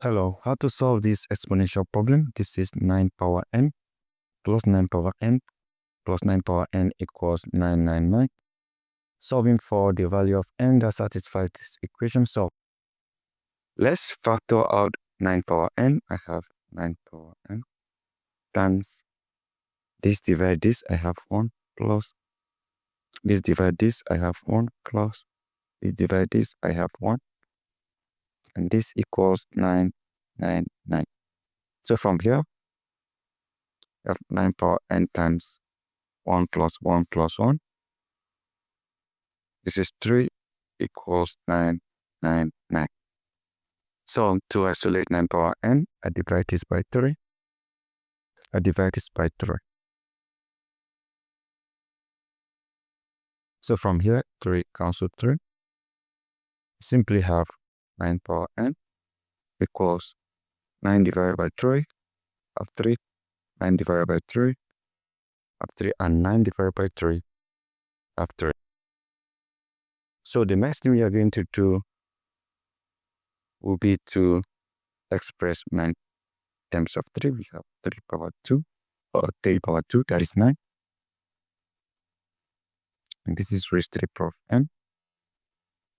Hello, how to solve this exponential problem? This is 9 power n plus 9 power n plus 9 power n equals 999. Solving for the value of n that satisfies this equation. So let's factor out 9 power n. I have 9 power n times this divide this, I have 1 plus this divide this, I have 1 plus this divide this, I have 1. And this equals 999. So from here, we have 9 power n times 1 plus 1 plus 1. This is 3 equals 999. So to isolate 9 power n, I divide this by 3. I divide this by 3. So from here, 3 cancel 3. Simply have 9 power n equals 9 divided by 3 of 3, 9 divided by 3 of 3, and 9 divided by 3 of 3. So the next thing we are going to do will be to express 9 times of 3. We have 3 power 2, or 3 power 2, that is 9. And this is raised to the power of n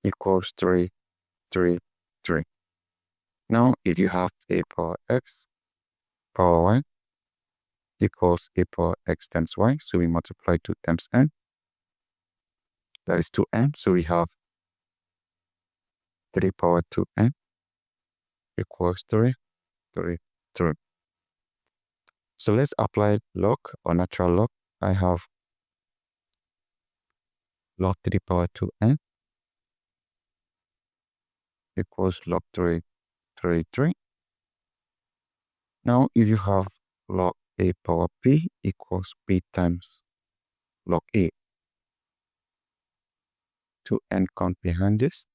equals 3, 3, 3. Now, if you have a power x power y equals a power x times y, so we multiply 2 times n. That is 2n, so we have 3 power 2n equals 3, 3, 3. So let's apply log or natural log. I have log 3 power 2n equals log 3, 3, 3. Now, if you have log a power p equals p times log a, 2n count behind this.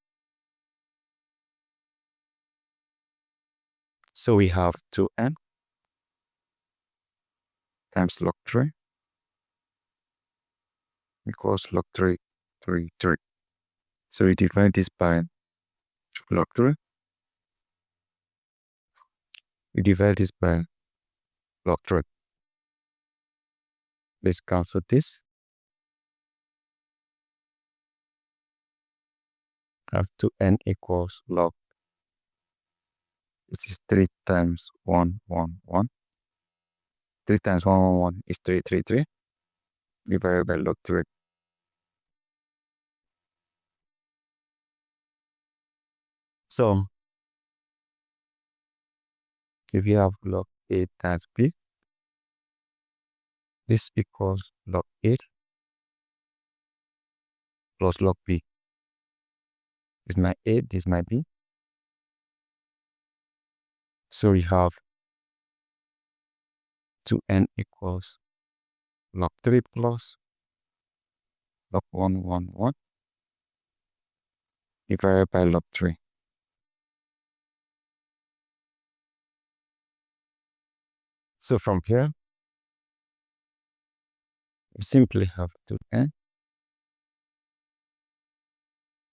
So we have 2n times log 3 equals log 3, 3, 3. So we divide this by log 3. We divide this by log 3. Let's cancel this. Have 2n equals log. This is 3 times 1, 1, 1. 3 times 1, 1, 1 is 3, 3, 3. Divided by log 3. So, if you have log a times b, this equals log a plus log b. This is my a, this is my b. So we have 2n equals log 3 plus log 1, 1, 1 divided by log 3. So from here, we simply have 2n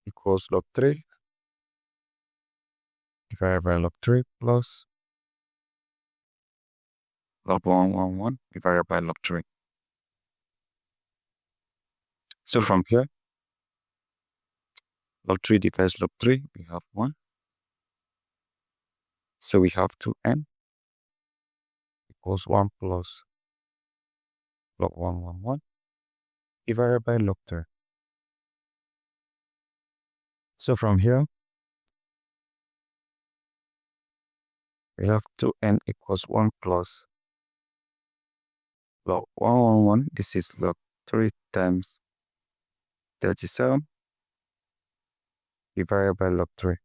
equals log 3 divided by log 3 plus log 1, 1, 1 divided by log 3. So from here, log 3 divides log 3, we have 1. So we have 2n equals 1 plus log 1, 1, 1 divided by log 3. So from here, we have 2n equals 1 plus log 1, 1, 1. This is log 3 times 37 divided by log 3.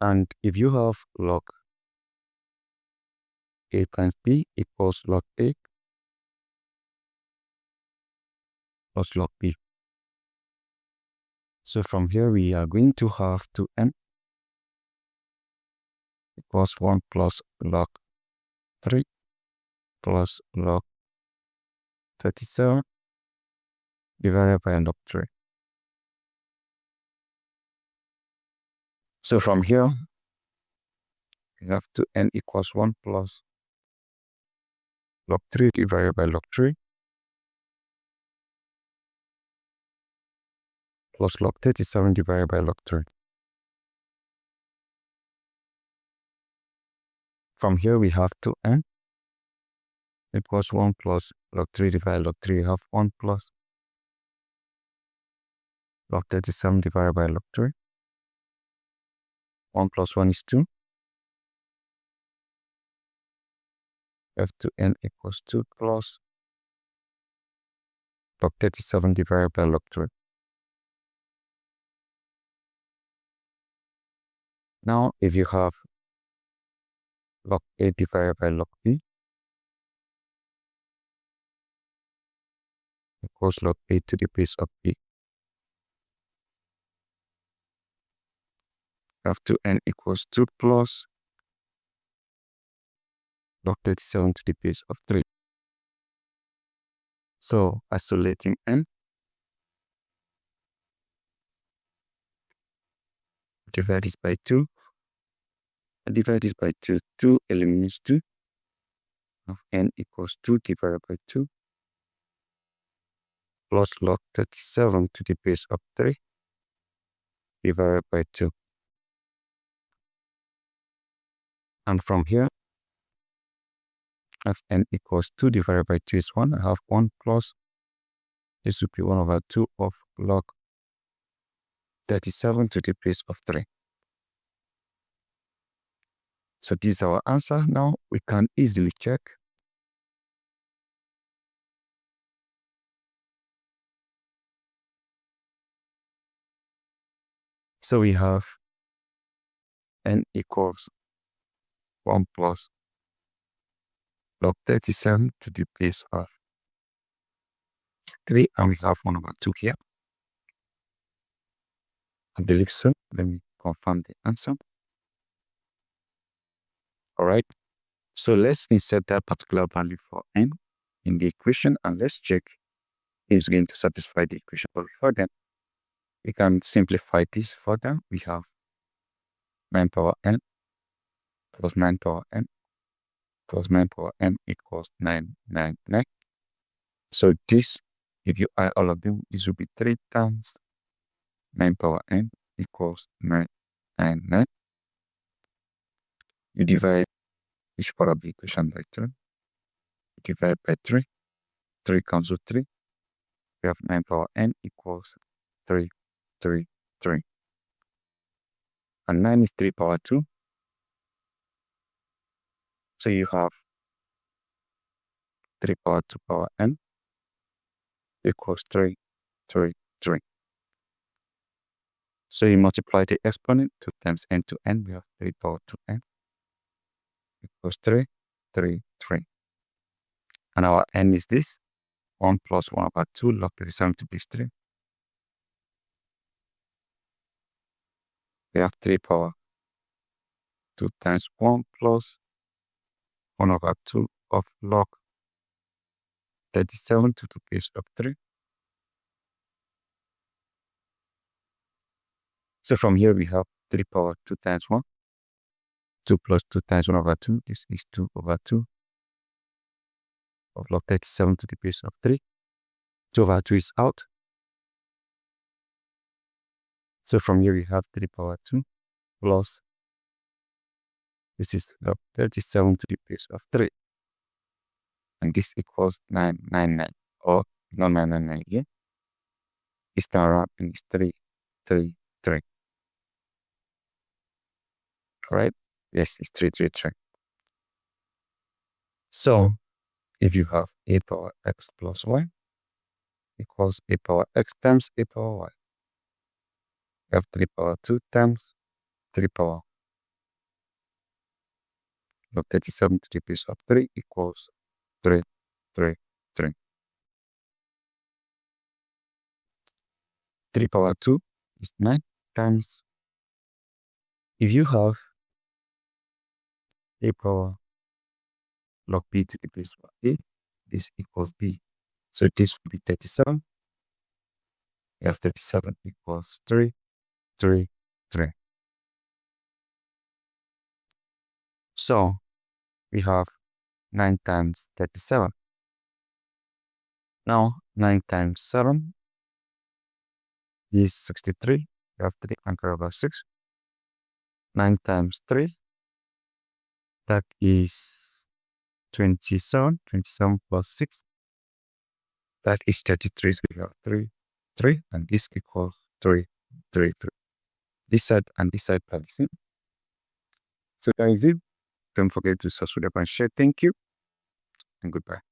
And if you have log a times b equals log a plus log b. So from here, we are going to have 2n equals 1 plus log 3 plus log 37 divided by log 3. So from here, we have 2n equals 1 plus log 3 divided by log 3 plus log 37 divided by log 3. From here, we have 2n equals 1 plus log 3 divided by log 3. We have 1 plus log 37 divided by log 3. 1 plus 1 is 2. F2n equals 2 plus log 37 divided by log 3. Now, if you have log A divided by log B equals log A to the base of B. F2n equals 2 plus log 37 to the base of 3. So, isolating n, divide this by 2. Divide this by 2. 2 eliminates 2. Of n equals 2 divided by 2 plus log 37 to the base of 3 divided by 2. And from here, Fn equals 2 divided by 2 is 1. I have 1 plus, this would be 1 over 2 of log 37 to the base of 3. So this is our answer. Now we can easily check. So we have n equals 1 plus log 37 to the base of 3, and we have 1 over 2 here. I believe so. Let me confirm the answer. All right. So let's insert that particular value for n in the equation, and let's check if it's going to satisfy the equation. But before then, we can simplify this further. We have 9 power n plus 9 power n plus 9 power n equals 999. So this, if you add all of them, this will be 3 times 9 power n equals 999. You divide each part of the equation by 3. You divide by 3. 3 cancel 3. We have 9 power n equals 3, 3, 3. And 9 is 3 power 2. So you have 3 power 2 power n equals 3, 3, 3. So you multiply the exponent 2 times n to n. We have 3 power 2n equals 3, 3, 3. And our n is this. 1 plus 1 over 2 log 37 to base 3. We have 3 power 2 times 1 plus 1 over 2 of log 37 to the base of 3. So from here we have 3 power 2 times 1. 2 plus 2 times 1 over 2. This is 2 over 2 of log 37 to the base of 3. 2 over 2 is out. So from here we have 3 power 2 plus, this is log 37 to the base of 3. And this equals 999, or not 999 again. It's now around and it's 3, 3, 3. Alright? Yes, it's 3, 3, 3. So if you have a power x plus y equals a power x times a power y, you have 3 power 2 times 3 power log 37 to the base of 3 equals 3, 3, 3. 3 power 2 is 9 times, if you have a power log b to the base of a, this equals b. So this will be 37. We have 37 equals 3, 3, 3. So we have 9 times 37. Now 9 times 7 is 63. We have 3 and carry over 6. 9 times 3, that is 27. 27 plus 6, that is 33. So we have 3, 3, and this equals 3, 3, 3. This side and this side are the same. So that is it. Don't forget to subscribe and share. Thank you and goodbye.